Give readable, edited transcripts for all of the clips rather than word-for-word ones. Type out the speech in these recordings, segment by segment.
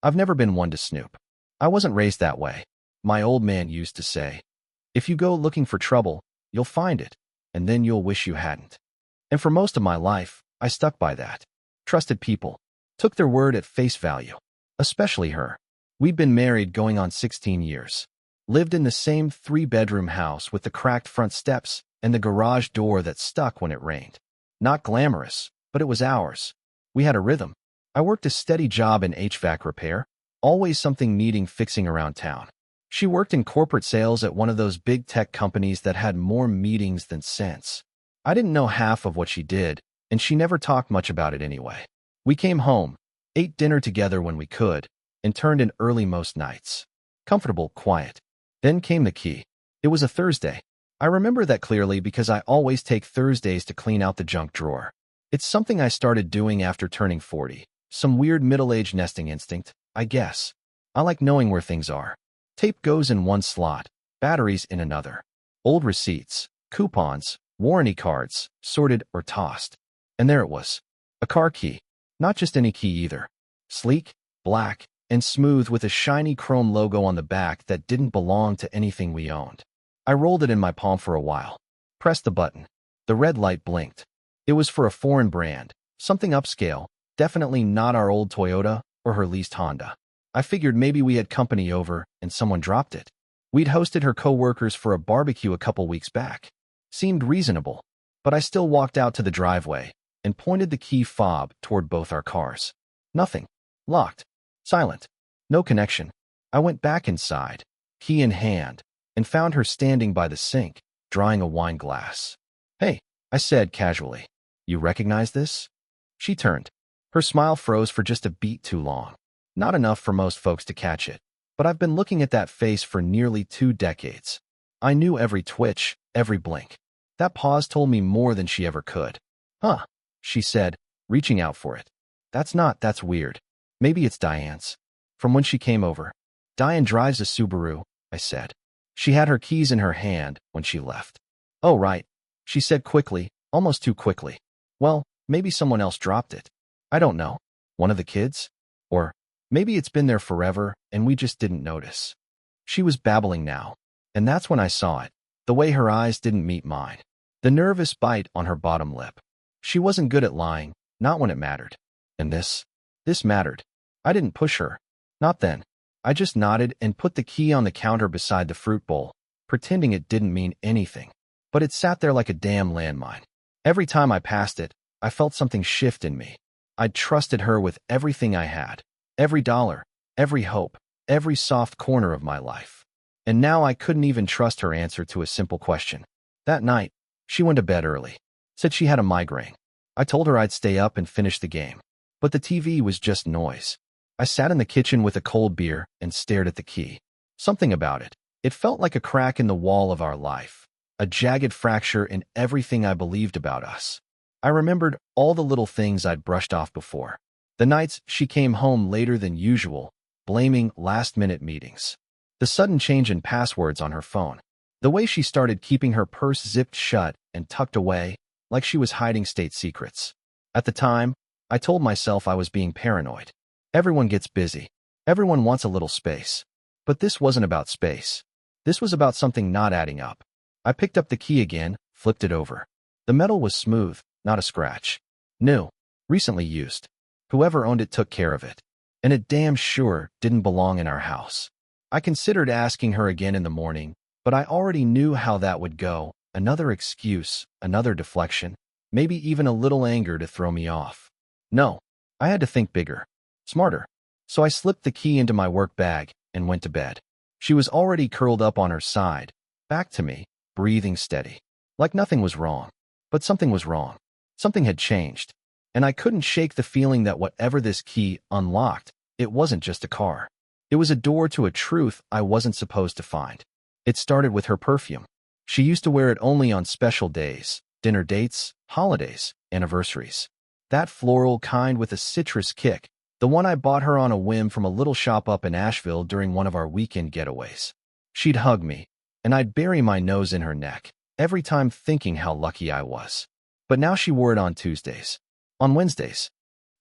I've never been one to snoop. I wasn't raised that way. My old man used to say, if you go looking for trouble, you'll find it, and then you'll wish you hadn't. And for most of my life, I stuck by that. Trusted people. Took their word at face value. Especially her. We'd been married going on 16 years. Lived in the same 3-bedroom house with the cracked front steps and the garage door that stuck when it rained. Not glamorous, but it was ours. We had a rhythm. I worked a steady job in HVAC repair, always something needing fixing around town. She worked in corporate sales at one of those big tech companies that had more meetings than sense. I didn't know half of what she did, and she never talked much about it anyway. We came home, ate dinner together when we could, and turned in early most nights. Comfortable, quiet. Then came the key. It was a Thursday. I remember that clearly because I always take Thursdays to clean out the junk drawer. It's something I started doing after turning 40. Some weird middle-aged nesting instinct, I guess. I like knowing where things are. Tape goes in one slot, batteries in another. Old receipts, coupons, warranty cards, sorted or tossed. And there it was. A car key. Not just any key either. Sleek, black, and smooth with a shiny chrome logo on the back that didn't belong to anything we owned. I rolled it in my palm for a while. Pressed the button. The red light blinked. It was for a foreign brand, something upscale, definitely not our old Toyota or her leased Honda. I figured maybe we had company over and someone dropped it. We'd hosted her co-workers for a barbecue a couple weeks back. Seemed reasonable, but I still walked out to the driveway and pointed the key fob toward both our cars. Nothing. Locked. Silent. No connection. I went back inside, key in hand, and found her standing by the sink, drying a wine glass. Hey, I said casually. You recognize this? She turned. Her smile froze for just a beat too long. Not enough for most folks to catch it, but I've been looking at that face for nearly 2 decades. I knew every twitch, every blink. That pause told me more than she ever could. Huh, she said, reaching out for it. That's weird. Maybe it's Diane's. From when she came over. Diane drives a Subaru, I said. She had her keys in her hand when she left. Oh, right, she said quickly, almost too quickly. Well, maybe someone else dropped it. I don't know. One of the kids? Or maybe it's been there forever and we just didn't notice. She was babbling now, and that's when I saw it, the way her eyes didn't meet mine. The nervous bite on her bottom lip. She wasn't good at lying, not when it mattered. And this mattered. I didn't push her. Not then. I just nodded and put the key on the counter beside the fruit bowl, pretending it didn't mean anything. But it sat there like a damn landmine. Every time I passed it, I felt something shift in me. I'd trusted her with everything I had. Every dollar, every hope, every soft corner of my life. And now I couldn't even trust her answer to a simple question. That night, she went to bed early. Said she had a migraine. I told her I'd stay up and finish the game. But the TV was just noise. I sat in the kitchen with a cold beer and stared at the key. Something about it. It felt like a crack in the wall of our life. A jagged fracture in everything I believed about us. I remembered all the little things I'd brushed off before. The nights she came home later than usual, blaming last-minute meetings. The sudden change in passwords on her phone. The way she started keeping her purse zipped shut and tucked away, like she was hiding state secrets. At the time, I told myself I was being paranoid. Everyone gets busy. Everyone wants a little space. But this wasn't about space. This was about something not adding up. I picked up the key again, flipped it over. The metal was smooth, not a scratch. New. Recently used. Whoever owned it took care of it. And it damn sure didn't belong in our house. I considered asking her again in the morning, but I already knew how that would go. Another excuse, another deflection, maybe even a little anger to throw me off. No, I had to think bigger. Smarter. So I slipped the key into my work bag and went to bed. She was already curled up on her side, back to me, breathing steady. Like nothing was wrong. But something was wrong. Something had changed. And I couldn't shake the feeling that whatever this key unlocked, it wasn't just a car. It was a door to a truth I wasn't supposed to find. It started with her perfume. She used to wear it only on special days, dinner dates, holidays, anniversaries. That floral kind with a citrus kick, the one I bought her on a whim from a little shop up in Asheville during one of our weekend getaways. She'd hug me, and I'd bury my nose in her neck, every time thinking how lucky I was. But now she wore it on Tuesdays, on Wednesdays,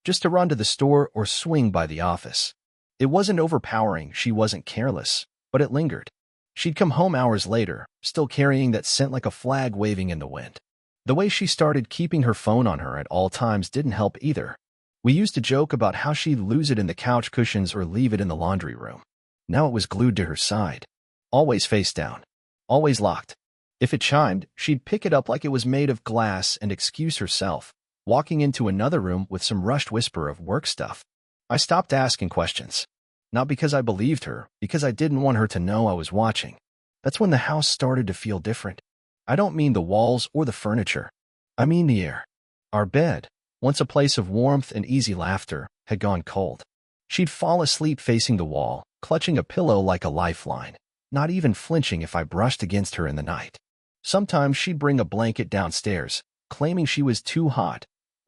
just to run to the store or swing by the office. It wasn't overpowering, she wasn't careless, but it lingered. She'd come home hours later, still carrying that scent like a flag waving in the wind. The way she started keeping her phone on her at all times didn't help either. We used to joke about how she'd lose it in the couch cushions or leave it in the laundry room. Now it was glued to her side. Always face down. Always locked. If it chimed, she'd pick it up like it was made of glass and excuse herself, walking into another room with some rushed whisper of work stuff. I stopped asking questions. Not because I believed her, because I didn't want her to know I was watching. That's when the house started to feel different. I don't mean the walls or the furniture. I mean the air. Our bed, once a place of warmth and easy laughter, had gone cold. She'd fall asleep facing the wall, clutching a pillow like a lifeline, not even flinching if I brushed against her in the night. Sometimes she'd bring a blanket downstairs, claiming she was too hot,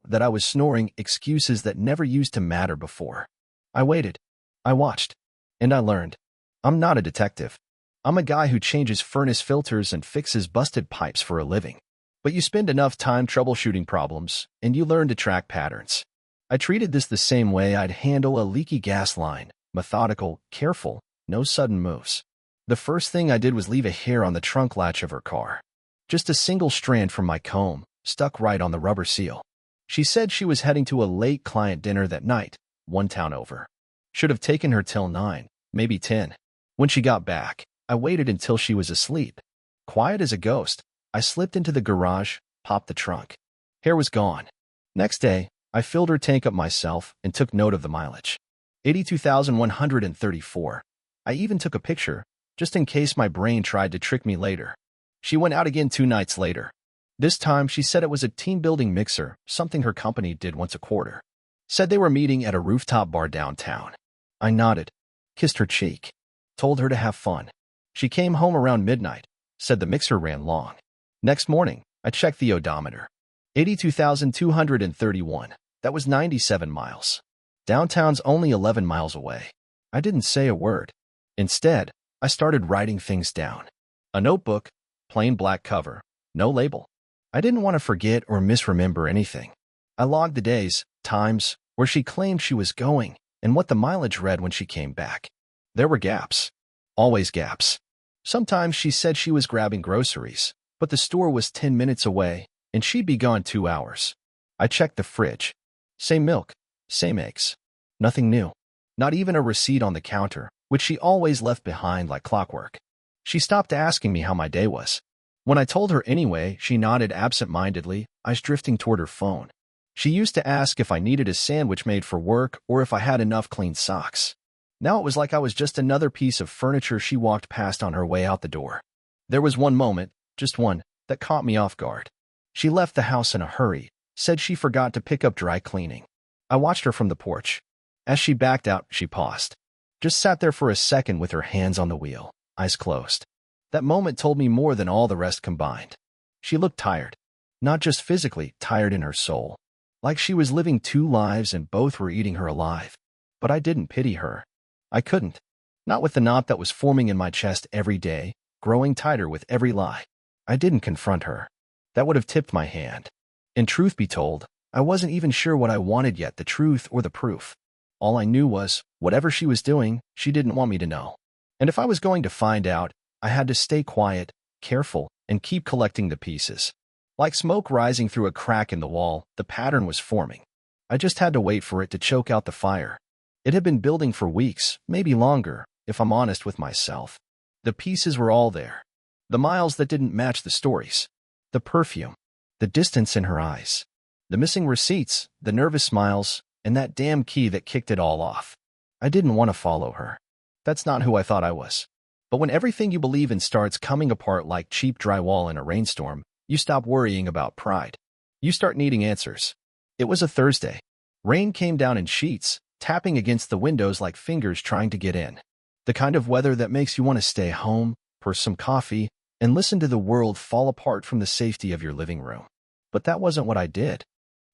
that I was snoring, excuses that never used to matter before. I waited. I watched. And I learned. I'm not a detective. I'm a guy who changes furnace filters and fixes busted pipes for a living. But you spend enough time troubleshooting problems, and you learn to track patterns. I treated this the same way I'd handle a leaky gas line, methodical, careful, no sudden moves. The first thing I did was leave a hair on the trunk latch of her car. Just a single strand from my comb, stuck right on the rubber seal. She said she was heading to a late client dinner that night, one town over. Should have taken her till 9, maybe 10. When she got back, I waited until she was asleep. Quiet as a ghost, I slipped into the garage, popped the trunk. Hair was gone. Next day, I filled her tank up myself and took note of the mileage. 82,134. I even took a picture, just in case my brain tried to trick me later. She went out again 2 nights later. This time, she said it was a team-building mixer, something her company did once a quarter. Said they were meeting at a rooftop bar downtown. I nodded, kissed her cheek, told her to have fun. She came home around midnight, said the mixer ran long. Next morning, I checked the odometer. 82,231. That was 97 miles. Downtown's only 11 miles away. I didn't say a word. Instead, I started writing things down. A notebook, plain black cover, no label. I didn't want to forget or misremember anything. I logged the days, times, where she claimed she was going, and what the mileage read when she came back. There were gaps. Always gaps. Sometimes she said she was grabbing groceries, but the store was 10 minutes away, and she'd be gone 2 hours. I checked the fridge. Same milk, same eggs. Nothing new. Not even a receipt on the counter, which she always left behind like clockwork. She stopped asking me how my day was. When I told her anyway, she nodded absent-mindedly, eyes drifting toward her phone. She used to ask if I needed a sandwich made for work or if I had enough clean socks. Now it was like I was just another piece of furniture she walked past on her way out the door. There was one moment, just one, that caught me off guard. She left the house in a hurry, said she forgot to pick up dry cleaning. I watched her from the porch. As she backed out, she paused. Just sat there for a second with her hands on the wheel, eyes closed. That moment told me more than all the rest combined. She looked tired. Not just physically, tired in her soul. Like she was living 2 lives and both were eating her alive. But I didn't pity her. I couldn't. Not with the knot that was forming in my chest every day, growing tighter with every lie. I didn't confront her. That would have tipped my hand. And truth be told, I wasn't even sure what I wanted yet, the truth or the proof. All I knew was, whatever she was doing, she didn't want me to know. And if I was going to find out, I had to stay quiet, careful, and keep collecting the pieces. Like smoke rising through a crack in the wall, the pattern was forming. I just had to wait for it to choke out the fire. It had been building for weeks, maybe longer, if I'm honest with myself. The pieces were all there. The miles that didn't match the stories. The perfume. The distance in her eyes. The missing receipts, the nervous smiles, and that damn key that kicked it all off. I didn't want to follow her. That's not who I thought I was. But when everything you believe in starts coming apart like cheap drywall in a rainstorm, you stop worrying about pride. You start needing answers. It was a Thursday. Rain came down in sheets, tapping against the windows like fingers trying to get in. The kind of weather that makes you want to stay home, pour some coffee, and listen to the world fall apart from the safety of your living room. But that wasn't what I did.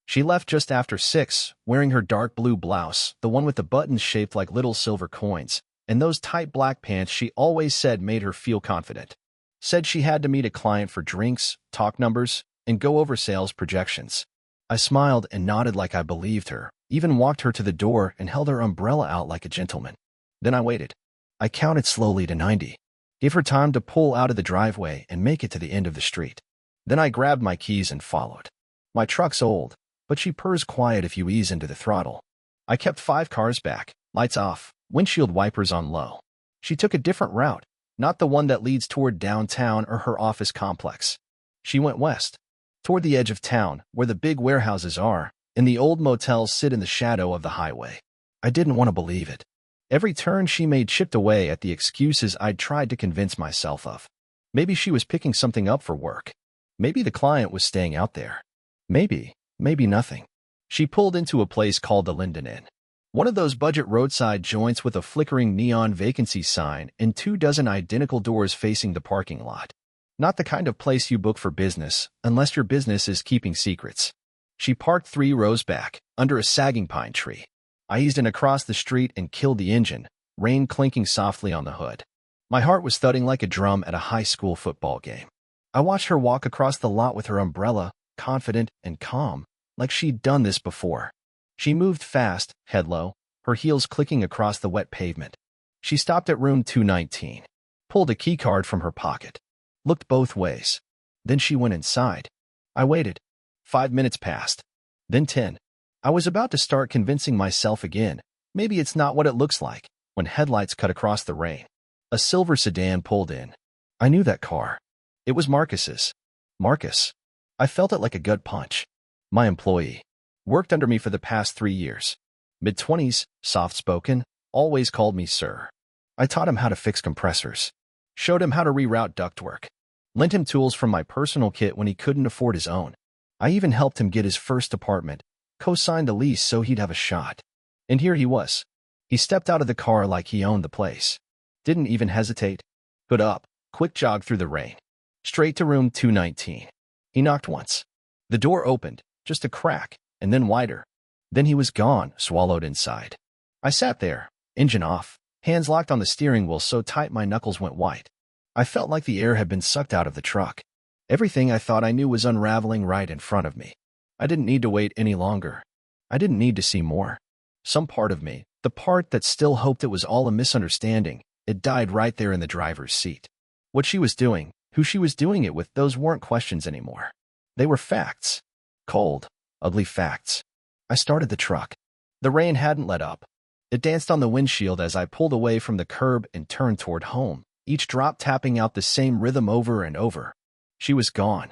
She left just after 6, wearing her dark blue blouse, the one with the buttons shaped like little silver coins, and those tight black pants she always said made her feel confident. Said she had to meet a client for drinks, talk numbers, and go over sales projections. I smiled and nodded like I believed her, even walked her to the door and held her umbrella out like a gentleman. Then I waited. I counted slowly to 90. Gave her time to pull out of the driveway and make it to the end of the street. Then I grabbed my keys and followed. My truck's old, but she purrs quiet if you ease into the throttle. I kept 5 cars back, lights off, windshield wipers on low. She took a different route, not the one that leads toward downtown or her office complex. She went west, toward the edge of town, where the big warehouses are, and the old motels sit in the shadow of the highway. I didn't want to believe it. Every turn she made chipped away at the excuses I'd tried to convince myself of. Maybe she was picking something up for work. Maybe the client was staying out there. Maybe nothing. She pulled into a place called the Linden Inn. One of those budget roadside joints with a flickering neon vacancy sign and 24 identical doors facing the parking lot. Not the kind of place you book for business, unless your business is keeping secrets. She parked 3 rows back, under a sagging pine tree. I eased in across the street and killed the engine, rain clinking softly on the hood. My heart was thudding like a drum at a high school football game. I watched her walk across the lot with her umbrella, confident and calm, like she'd done this before. She moved fast, head low, her heels clicking across the wet pavement. She stopped at room 219, pulled a keycard from her pocket, looked both ways. Then she went inside. I waited. 5 minutes passed. Then 10. I was about to start convincing myself again, maybe it's not what it looks like, when headlights cut across the rain. A silver sedan pulled in. I knew that car. It was Marcus's. Marcus. I felt it like a gut punch. My employee. Worked under me for the past 3 years. Mid-20s, soft-spoken, always called me sir. I taught him how to fix compressors. Showed him how to reroute ductwork. Lent him tools from my personal kit when he couldn't afford his own. I even helped him get his first apartment, co-signed a lease so he'd have a shot. And here he was. He stepped out of the car like he owned the place. Didn't even hesitate. Hood up, quick jog through the rain. Straight to room 219. He knocked once. The door opened, just a crack, and then wider. Then he was gone, swallowed inside. I sat there, engine off, hands locked on the steering wheel so tight my knuckles went white. I felt like the air had been sucked out of the truck. Everything I thought I knew was unraveling right in front of me. I didn't need to wait any longer. I didn't need to see more. Some part of me, the part that still hoped it was all a misunderstanding, it died right there in the driver's seat. What she was doing, who she was doing it with, those weren't questions anymore. They were facts. Cold, ugly facts. I started the truck. The rain hadn't let up. It danced on the windshield as I pulled away from the curb and turned toward home, each drop tapping out the same rhythm over and over. She was gone.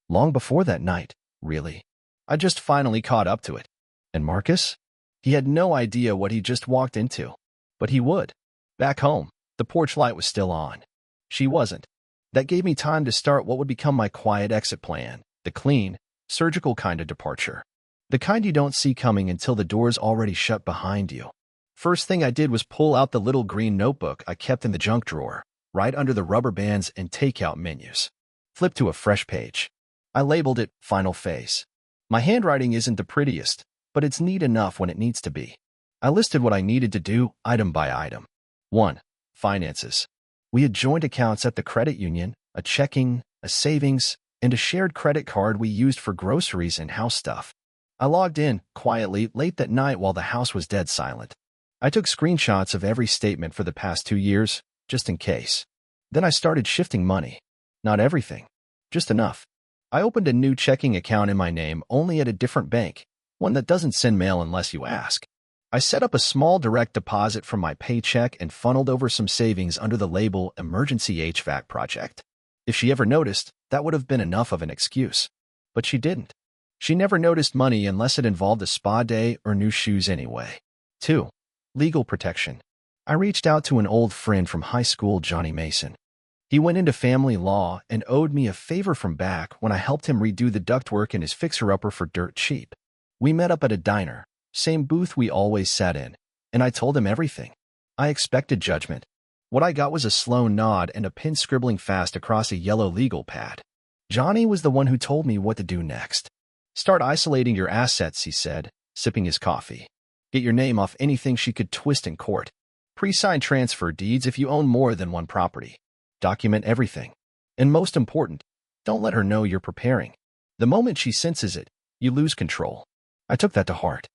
Long before that night, really. I just finally caught up to it. And Marcus? He had no idea what he just walked into. But he would. Back home, the porch light was still on. She wasn't. That gave me time to start what would become my quiet exit plan, the clean, surgical kind of departure. The kind you don't see coming until the door's already shut behind you. First thing I did was pull out the little green notebook I kept in the junk drawer, right under the rubber bands and takeout menus. Flip to a fresh page. I labeled it Final Phase. My handwriting isn't the prettiest, but it's neat enough when it needs to be. I listed what I needed to do, item by item. 1. Finances. We had joint accounts at the credit union, a checking, a savings, and a shared credit card we used for groceries and house stuff. I logged in, quietly, late that night while the house was dead silent. I took screenshots of every statement for the past 2 years, just in case. Then I started shifting money. Not everything. Just enough. I opened a new checking account in my name, only at a different bank, one that doesn't send mail unless you ask. I set up a small direct deposit from my paycheck and funneled over some savings under the label Emergency HVAC Project. If she ever noticed, that would have been enough of an excuse. But she didn't. She never noticed money unless it involved a spa day or new shoes anyway. 2. Legal protection. I reached out to an old friend from high school, Johnny Mason. He went into family law and owed me a favor from back when I helped him redo the ductwork in his fixer-upper for dirt cheap. We met up at a diner, same booth we always sat in, and I told him everything. I expected judgment. What I got was a slow nod and a pen scribbling fast across a yellow legal pad. Johnny was the one who told me what to do next. Start isolating your assets, he said, sipping his coffee. Get your name off anything she could twist in court. Pre-sign transfer deeds if you own more than one property. Document everything. And most important, don't let her know you're preparing. The moment she senses it, you lose control. I took that to heart.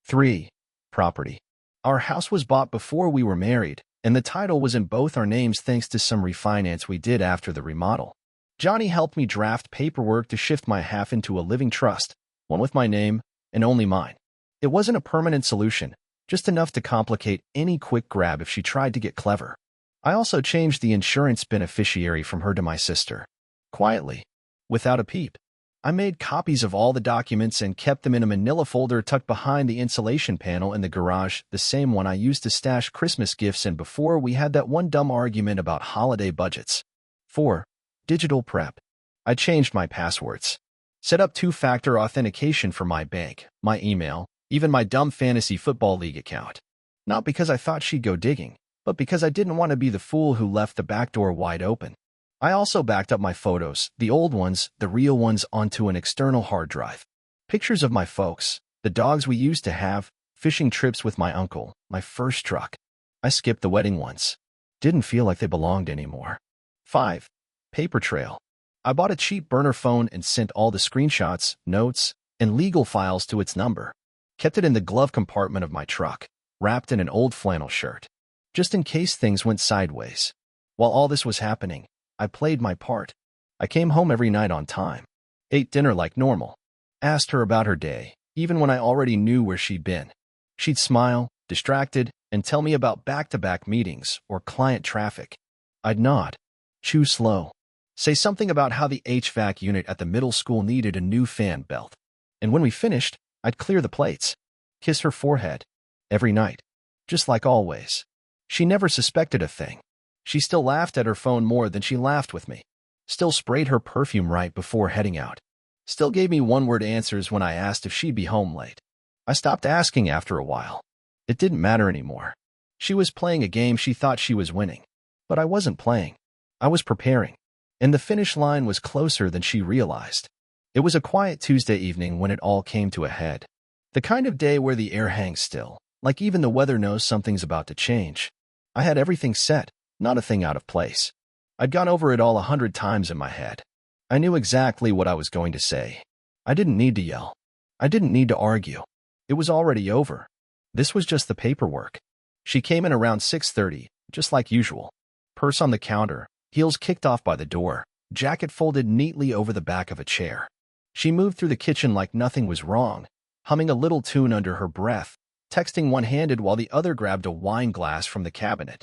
3. Property. Our house was bought before we were married, and the title was in both our names thanks to some refinance we did after the remodel. Johnny helped me draft paperwork to shift my half into a living trust, one with my name and only mine. It wasn't a permanent solution, just enough to complicate any quick grab if she tried to get clever. I also changed the insurance beneficiary from her to my sister. Quietly, without a peep. I made copies of all the documents and kept them in a manila folder tucked behind the insulation panel in the garage, the same one I used to stash Christmas gifts in before we had that one dumb argument about holiday budgets. 4. Digital prep. I changed my passwords. Set up two-factor authentication for my bank, my email, even my dumb fantasy football league account. Not because I thought she'd go digging, but because I didn't want to be the fool who left the back door wide open. I also backed up my photos, the old ones, the real ones, onto an external hard drive. Pictures of my folks, the dogs we used to have, fishing trips with my uncle, my first truck. I skipped the wedding ones. Didn't feel like they belonged anymore. 5. Paper trail. I bought a cheap burner phone and sent all the screenshots, notes, and legal files to its number. Kept it in the glove compartment of my truck, wrapped in an old flannel shirt, just in case things went sideways. While all this was happening, I played my part. I came home every night on time, ate dinner like normal, asked her about her day, even when I already knew where she'd been. She'd smile, distracted, and tell me about back-to-back meetings or client traffic. I'd nod, chew slow, say something about how the HVAC unit at the middle school needed a new fan belt. And when we finished, I'd clear the plates, kiss her forehead, every night, just like always. She never suspected a thing. She still laughed at her phone more than she laughed with me. Still sprayed her perfume right before heading out. Still gave me one-word answers when I asked if she'd be home late. I stopped asking after a while. It didn't matter anymore. She was playing a game she thought she was winning. But I wasn't playing. I was preparing. And the finish line was closer than she realized. It was a quiet Tuesday evening when it all came to a head. The kind of day where the air hangs still, like even the weather knows something's about to change. I had everything set. Not a thing out of place. I'd gone over it all 100 times in my head. I knew exactly what I was going to say. I didn't need to yell. I didn't need to argue. It was already over. This was just the paperwork. She came in around 6:30, just like usual. Purse on the counter, heels kicked off by the door, jacket folded neatly over the back of a chair. She moved through the kitchen like nothing was wrong, humming a little tune under her breath, texting one-handed while the other grabbed a wine glass from the cabinet.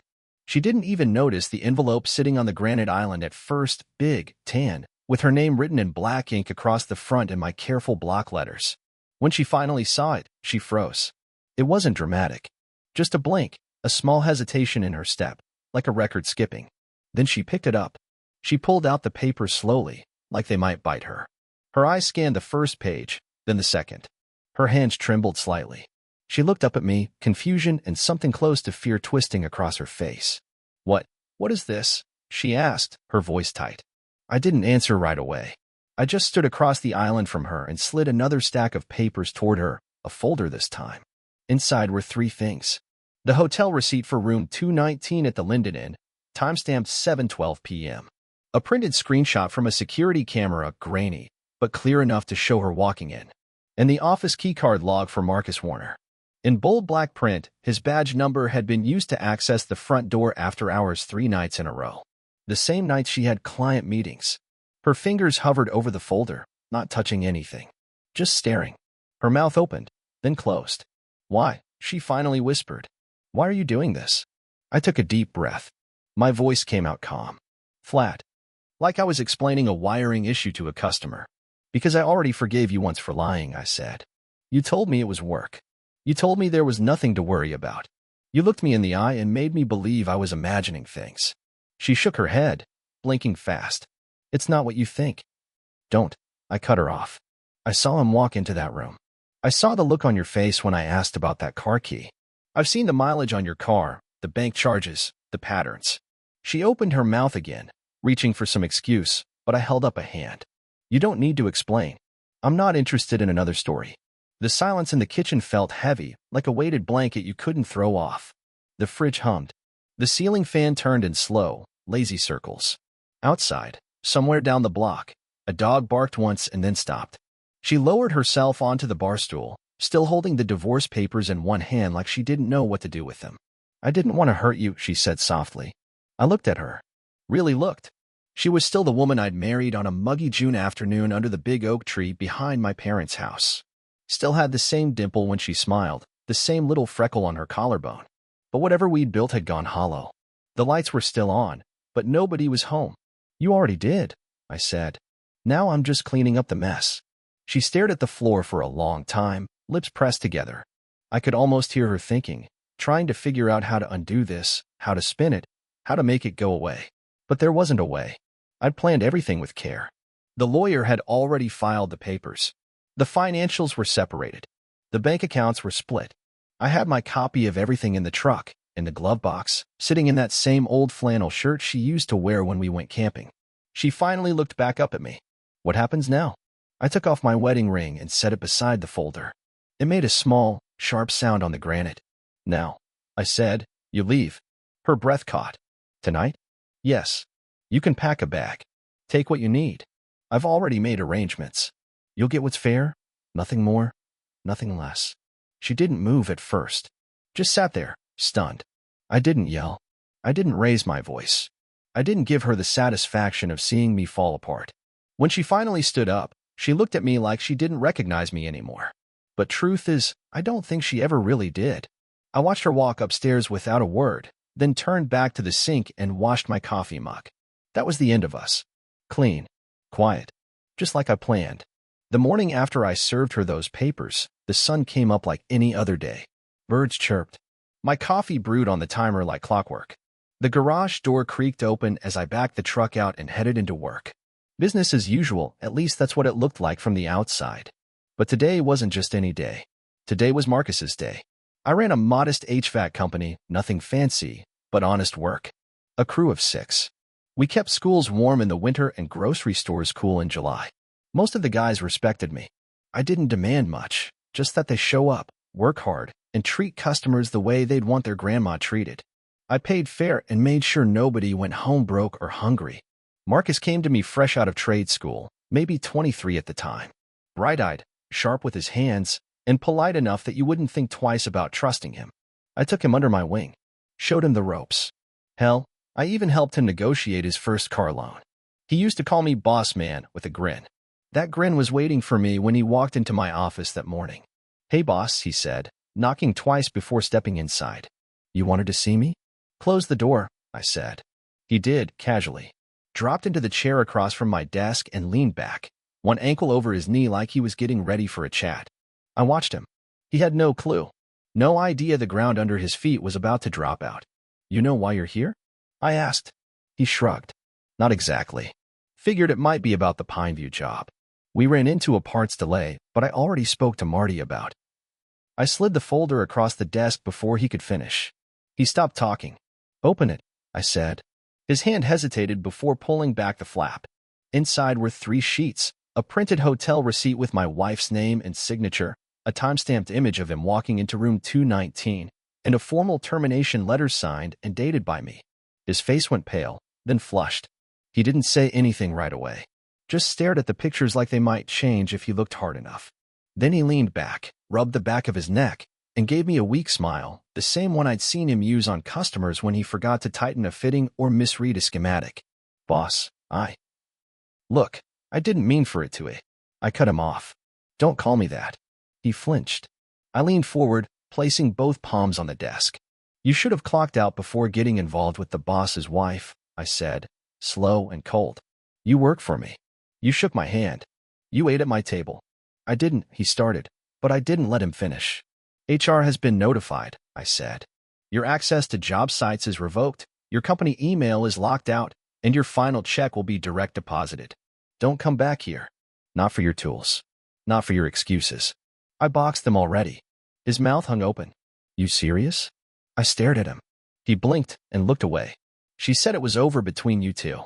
She didn't even notice the envelope sitting on the granite island at first, big, tan, with her name written in black ink across the front in my careful block letters. When she finally saw it, she froze. It wasn't dramatic. Just a blink, a small hesitation in her step, like a record skipping. Then she picked it up. She pulled out the papers slowly, like they might bite her. Her eyes scanned the first page, then the second. Her hands trembled slightly. She looked up at me, confusion and something close to fear twisting across her face. What is this?" she asked, her voice tight. I didn't answer right away. I just stood across the island from her and slid another stack of papers toward her, a folder this time. Inside were 3 things. The hotel receipt for room 219 at the Linden Inn, timestamped 7:12 p.m. A printed screenshot from a security camera, grainy, but clear enough to show her walking in. And the office keycard log for Marcus Warner. In bold black print, his badge number had been used to access the front door after hours 3 nights in a row. The same night she had client meetings. Her fingers hovered over the folder, not touching anything. Just staring. Her mouth opened, then closed. "Why?" she finally whispered. "Why are you doing this?" I took a deep breath. My voice came out calm. Flat. Like I was explaining a wiring issue to a customer. "Because I already forgave you once for lying," I said. "You told me it was work. You told me there was nothing to worry about. You looked me in the eye and made me believe I was imagining things." She shook her head, blinking fast. "It's not what you think." "Don't." I cut her off. "I saw him walk into that room. I saw the look on your face when I asked about that car key. I've seen the mileage on your car, the bank charges, the patterns." She opened her mouth again, reaching for some excuse, but I held up a hand. "You don't need to explain. I'm not interested in another story." The silence in the kitchen felt heavy, like a weighted blanket you couldn't throw off. The fridge hummed. The ceiling fan turned in slow, lazy circles. Outside, somewhere down the block, a dog barked once and then stopped. She lowered herself onto the bar stool, still holding the divorce papers in one hand like she didn't know what to do with them. I didn't want to hurt you, she said softly. I looked at her. Really looked. She was still the woman I'd married on a muggy June afternoon under the big oak tree behind my parents' house. Still had the same dimple when she smiled, the same little freckle on her collarbone. But whatever we'd built had gone hollow. The lights were still on, but nobody was home. You already did, I said. Now I'm just cleaning up the mess. She stared at the floor for a long time, lips pressed together. I could almost hear her thinking, trying to figure out how to undo this, how to spin it, how to make it go away. But there wasn't a way. I'd planned everything with care. The lawyer had already filed the papers. The financials were separated. The bank accounts were split. I had my copy of everything in the truck, in the glove box, sitting in that same old flannel shirt she used to wear when we went camping. She finally looked back up at me. What happens now? I took off my wedding ring and set it beside the folder. It made a small, sharp sound on the granite. Now, I said, you leave. Her breath caught. Tonight? Yes. You can pack a bag. Take what you need. I've already made arrangements. You'll get what's fair, nothing more, nothing less. She didn't move at first. Just sat there, stunned. I didn't yell. I didn't raise my voice. I didn't give her the satisfaction of seeing me fall apart. When she finally stood up, she looked at me like she didn't recognize me anymore. But truth is, I don't think she ever really did. I watched her walk upstairs without a word, then turned back to the sink and washed my coffee mug. That was the end of us. Clean. Quiet. Just like I planned. The morning after I served her those papers, the sun came up like any other day. Birds chirped. My coffee brewed on the timer like clockwork. The garage door creaked open as I backed the truck out and headed into work. Business as usual, at least that's what it looked like from the outside. But today wasn't just any day. Today was Marcus's day. I ran a modest HVAC company, nothing fancy, but honest work. A crew of 6. We kept schools warm in the winter and grocery stores cool in July. Most of the guys respected me. I didn't demand much, just that they show up, work hard, and treat customers the way they'd want their grandma treated. I paid fair and made sure nobody went home broke or hungry. Marcus came to me fresh out of trade school, maybe 23 at the time. Bright-eyed, sharp with his hands, and polite enough that you wouldn't think twice about trusting him. I took him under my wing, showed him the ropes. Hell, I even helped him negotiate his first car loan. He used to call me boss man with a grin. That grin was waiting for me when he walked into my office that morning. Hey boss, he said, knocking twice before stepping inside. You wanted to see me? Close the door, I said. He did, casually. Dropped into the chair across from my desk and leaned back, one ankle over his knee like he was getting ready for a chat. I watched him. He had no clue. No idea the ground under his feet was about to drop out. You know why you're here? I asked. He shrugged. Not exactly. Figured it might be about the Pineview job. We ran into a parts delay, but I already spoke to Marty about it. I slid the folder across the desk before he could finish. He stopped talking. Open it, I said. His hand hesitated before pulling back the flap. Inside were 3 sheets, a printed hotel receipt with my wife's name and signature, a time-stamped image of him walking into room 219, and a formal termination letter signed and dated by me. His face went pale, then flushed. He didn't say anything right away. Just stared at the pictures like they might change if he looked hard enough. Then he leaned back, rubbed the back of his neck, and gave me a weak smile, the same one I'd seen him use on customers when he forgot to tighten a fitting or misread a schematic. Boss, Look, I didn't mean for it to. I cut him off. Don't call me that. He flinched. I leaned forward, placing both palms on the desk. You should have clocked out before getting involved with the boss's wife, I said, slow and cold. You work for me. You shook my hand. You ate at my table. I didn't, he started, but I didn't let him finish. HR has been notified, I said. Your access to job sites is revoked, your company email is locked out, and your final check will be direct deposited. Don't come back here. Not for your tools. Not for your excuses. I boxed them already. His mouth hung open. You serious? I stared at him. He blinked and looked away. She said it was over between you two.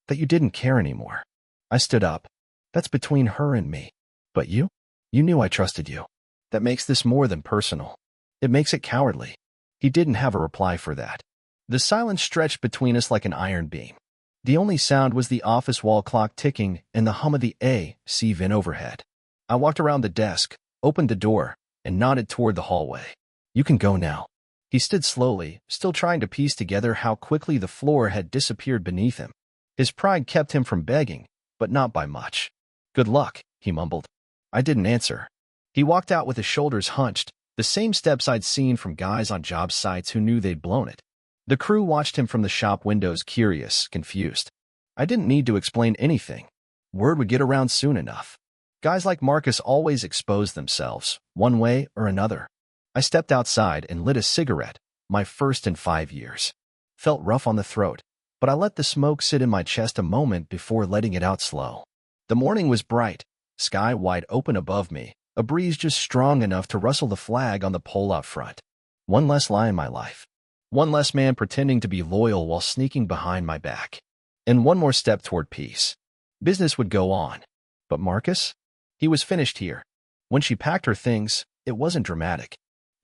That you didn't care anymore. I stood up. That's between her and me. But you? You knew I trusted you. That makes this more than personal. It makes it cowardly. He didn't have a reply for that. The silence stretched between us like an iron beam. The only sound was the office wall clock ticking and the hum of the AC vent overhead. I walked around the desk, opened the door, and nodded toward the hallway. You can go now. He stood slowly, still trying to piece together how quickly the floor had disappeared beneath him. His pride kept him from begging, but not by much. "Good luck," he mumbled. I didn't answer. He walked out with his shoulders hunched, the same steps I'd seen from guys on job sites who knew they'd blown it. The crew watched him from the shop windows, curious, confused. I didn't need to explain anything. Word would get around soon enough. Guys like Marcus always exposed themselves, one way or another. I stepped outside and lit a cigarette, my first in 5 years. Felt rough on the throat, but I let the smoke sit in my chest a moment before letting it out slow. The morning was bright, sky wide open above me, a breeze just strong enough to rustle the flag on the pole out front. One less lie in my life. One less man pretending to be loyal while sneaking behind my back. And one more step toward peace. Business would go on. But Marcus? He was finished here. When she packed her things, it wasn't dramatic.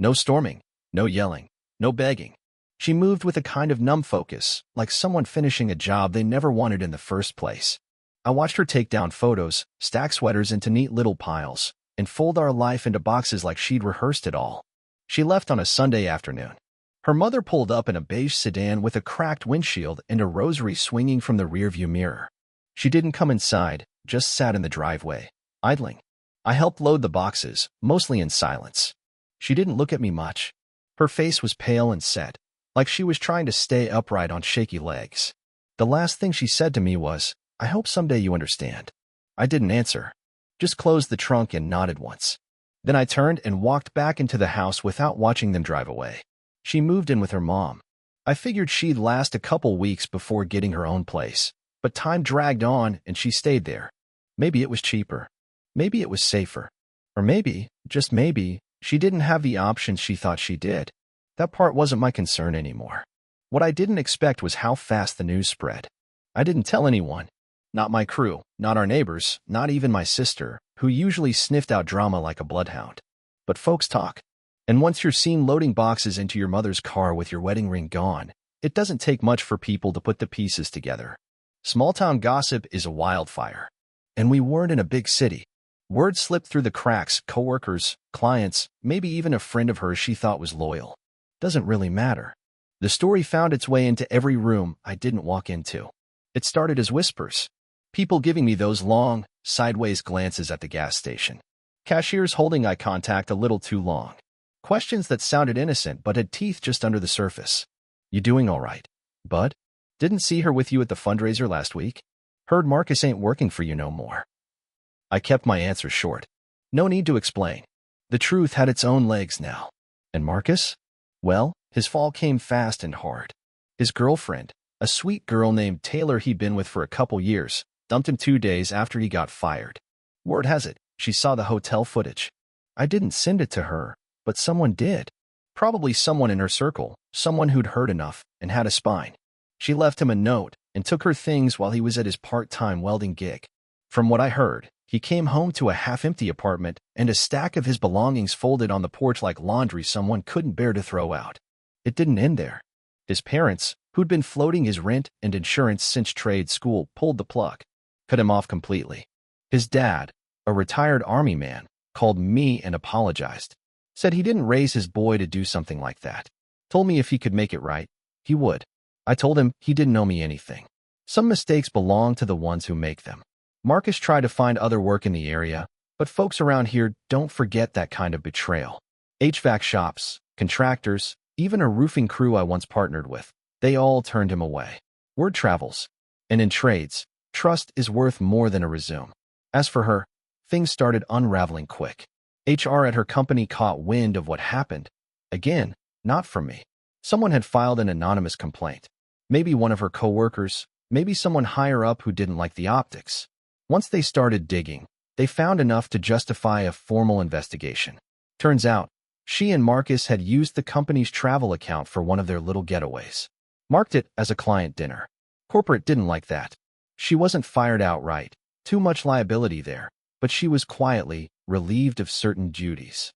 No storming, no yelling, no begging. She moved with a kind of numb focus, like someone finishing a job they never wanted in the first place. I watched her take down photos, stack sweaters into neat little piles, and fold our life into boxes like she'd rehearsed it all. She left on a Sunday afternoon. Her mother pulled up in a beige sedan with a cracked windshield and a rosary swinging from the rearview mirror. She didn't come inside, just sat in the driveway, idling. I helped load the boxes, mostly in silence. She didn't look at me much. Her face was pale and set, like she was trying to stay upright on shaky legs. The last thing she said to me was, "I hope someday you understand." I didn't answer, just closed the trunk and nodded once. Then I turned and walked back into the house without watching them drive away. She moved in with her mom. I figured she'd last a couple weeks before getting her own place, but time dragged on and she stayed there. Maybe it was cheaper. Maybe it was safer. Or maybe, just maybe, she didn't have the options she thought she did. That part wasn't my concern anymore. What I didn't expect was how fast the news spread. I didn't tell anyone. Not my crew, not our neighbors, not even my sister, who usually sniffed out drama like a bloodhound. But folks talk. And once you're seen loading boxes into your mother's car with your wedding ring gone, it doesn't take much for people to put the pieces together. Small-town gossip is a wildfire. And we weren't in a big city. Word slipped through the cracks, coworkers, clients, maybe even a friend of hers she thought was loyal. Doesn't really matter. The story found its way into every room I didn't walk into. It started as whispers. People giving me those long, sideways glances at the gas station. Cashiers holding eye contact a little too long. Questions that sounded innocent but had teeth just under the surface. "You doing all right, bud? Didn't see her with you at the fundraiser last week? Heard Marcus ain't working for you no more." I kept my answers short. No need to explain. The truth had its own legs now. And Marcus? Well, his fall came fast and hard. His girlfriend, a sweet girl named Taylor he'd been with for a couple years, dumped him 2 days after he got fired. Word has it, she saw the hotel footage. I didn't send it to her, but someone did. Probably someone in her circle, someone who'd heard enough and had a spine. She left him a note and took her things while he was at his part-time welding gig. From what I heard, he came home to a half-empty apartment and a stack of his belongings folded on the porch like laundry someone couldn't bear to throw out. It didn't end there. His parents, who'd been floating his rent and insurance since trade school, pulled the plug. Cut him off completely. His dad, a retired army man, called me and apologized. Said he didn't raise his boy to do something like that. Told me if he could make it right, he would. I told him he didn't owe me anything. Some mistakes belong to the ones who make them. Marcus tried to find other work in the area, but folks around here don't forget that kind of betrayal. HVAC shops, contractors, even a roofing crew I once partnered with, they all turned him away. Word travels. And in trades, trust is worth more than a resume. As for her, things started unraveling quick. HR at her company caught wind of what happened. Again, not from me. Someone had filed an anonymous complaint. Maybe one of her coworkers, maybe someone higher up who didn't like the optics. Once they started digging, they found enough to justify a formal investigation. Turns out, she and Marcus had used the company's travel account for one of their little getaways. Marked it as a client dinner. Corporate didn't like that. She wasn't fired outright. Too much liability there, but she was quietly relieved of certain duties.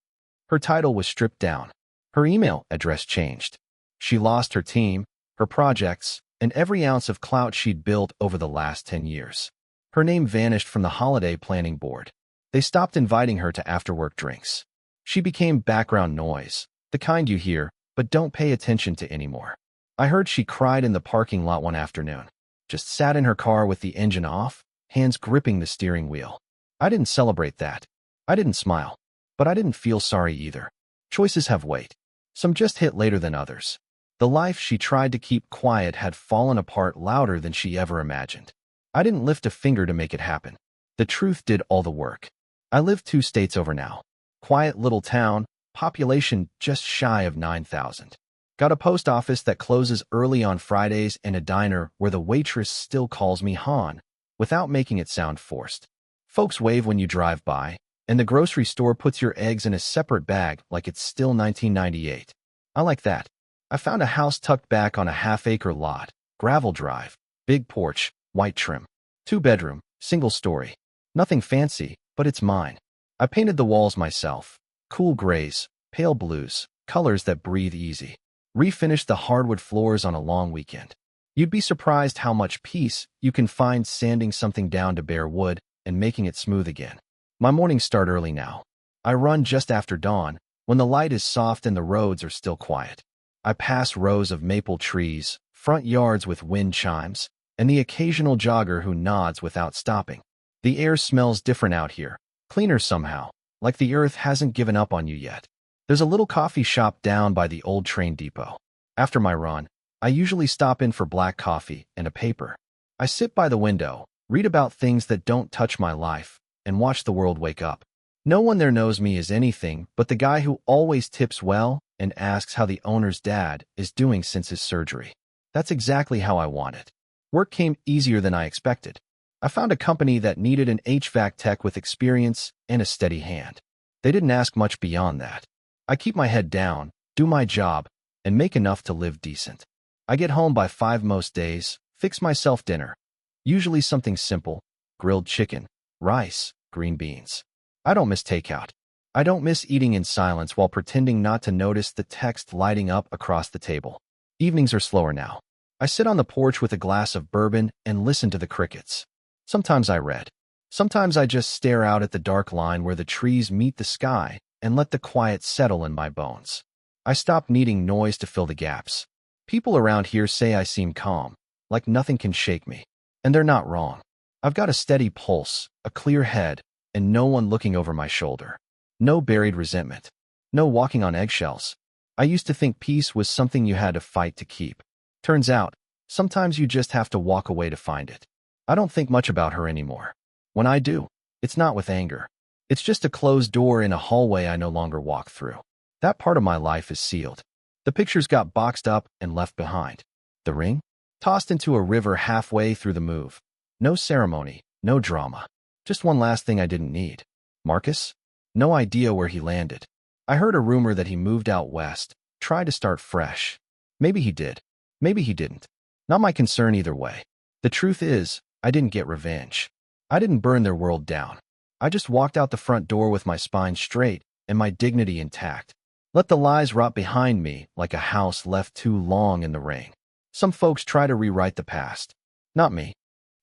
Her title was stripped down. Her email address changed. She lost her team, her projects, and every ounce of clout she'd built over the last 10 years. Her name vanished from the holiday planning board. They stopped inviting her to after-work drinks. She became background noise, the kind you hear but don't pay attention to anymore. I heard she cried in the parking lot one afternoon. Just sat in her car with the engine off, hands gripping the steering wheel. I didn't celebrate that. I didn't smile. But I didn't feel sorry either. Choices have weight. Some just hit later than others. The life she tried to keep quiet had fallen apart louder than she ever imagined. I didn't lift a finger to make it happen. The truth did all the work. I live 2 states over now. Quiet little town, population just shy of 9,000. Got a post office that closes early on Fridays and a diner where the waitress still calls me Han, without making it sound forced. Folks wave when you drive by, and the grocery store puts your eggs in a separate bag like it's still 1998. I like that. I found a house tucked back on a half-acre lot, gravel drive, big porch, white trim. 2-bedroom, single story. Nothing fancy, but it's mine. I painted the walls myself. Cool grays, pale blues, colors that breathe easy. Refinished the hardwood floors on a long weekend. You'd be surprised how much peace you can find sanding something down to bare wood and making it smooth again. My mornings start early now. I run just after dawn, when the light is soft and the roads are still quiet. I pass rows of maple trees, front yards with wind chimes, and the occasional jogger who nods without stopping. The air smells different out here, cleaner somehow, like the earth hasn't given up on you yet. There's a little coffee shop down by the old train depot. After my run, I usually stop in for black coffee and a paper. I sit by the window, read about things that don't touch my life, and watch the world wake up. No one there knows me as anything but the guy who always tips well and asks how the owner's dad is doing since his surgery. That's exactly how I want it. Work came easier than I expected. I found a company that needed an HVAC tech with experience and a steady hand. They didn't ask much beyond that. I keep my head down, do my job, and make enough to live decent. I get home by 5 most days, fix myself dinner. Usually something simple, grilled chicken, rice, green beans. I don't miss takeout. I don't miss eating in silence while pretending not to notice the text lighting up across the table. Evenings are slower now. I sit on the porch with a glass of bourbon and listen to the crickets. Sometimes I read. Sometimes I just stare out at the dark line where the trees meet the sky and let the quiet settle in my bones. I stop needing noise to fill the gaps. People around here say I seem calm, like nothing can shake me. And they're not wrong. I've got a steady pulse, a clear head, and no one looking over my shoulder. No buried resentment. No walking on eggshells. I used to think peace was something you had to fight to keep. Turns out, sometimes you just have to walk away to find it. I don't think much about her anymore. When I do, it's not with anger. It's just a closed door in a hallway I no longer walk through. That part of my life is sealed. The pictures got boxed up and left behind. The ring? Tossed into a river halfway through the move. No ceremony, no drama. Just one last thing I didn't need. Marcus? No idea where he landed. I heard a rumor that he moved out west, tried to start fresh. Maybe he did. Maybe he didn't. Not my concern either way. The truth is, I didn't get revenge. I didn't burn their world down. I just walked out the front door with my spine straight and my dignity intact. Let the lies rot behind me like a house left too long in the rain. Some folks try to rewrite the past. Not me.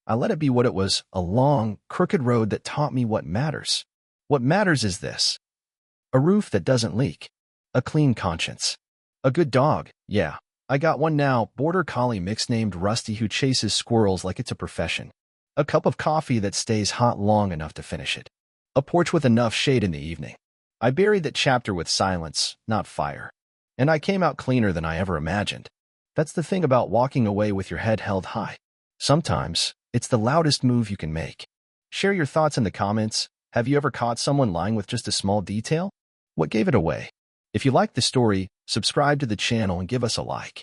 I let it be what it was, a long, crooked road that taught me what matters. What matters is this. A roof that doesn't leak. A clean conscience. A good dog, yeah. I got one now, border collie mix named Rusty who chases squirrels like it's a profession. A cup of coffee that stays hot long enough to finish it. A porch with enough shade in the evening. I buried that chapter with silence, not fire. And I came out cleaner than I ever imagined. That's the thing about walking away with your head held high. Sometimes, it's the loudest move you can make. Share your thoughts in the comments. Have you ever caught someone lying with just a small detail? What gave it away? If you liked the story, subscribe to the channel and give us a like.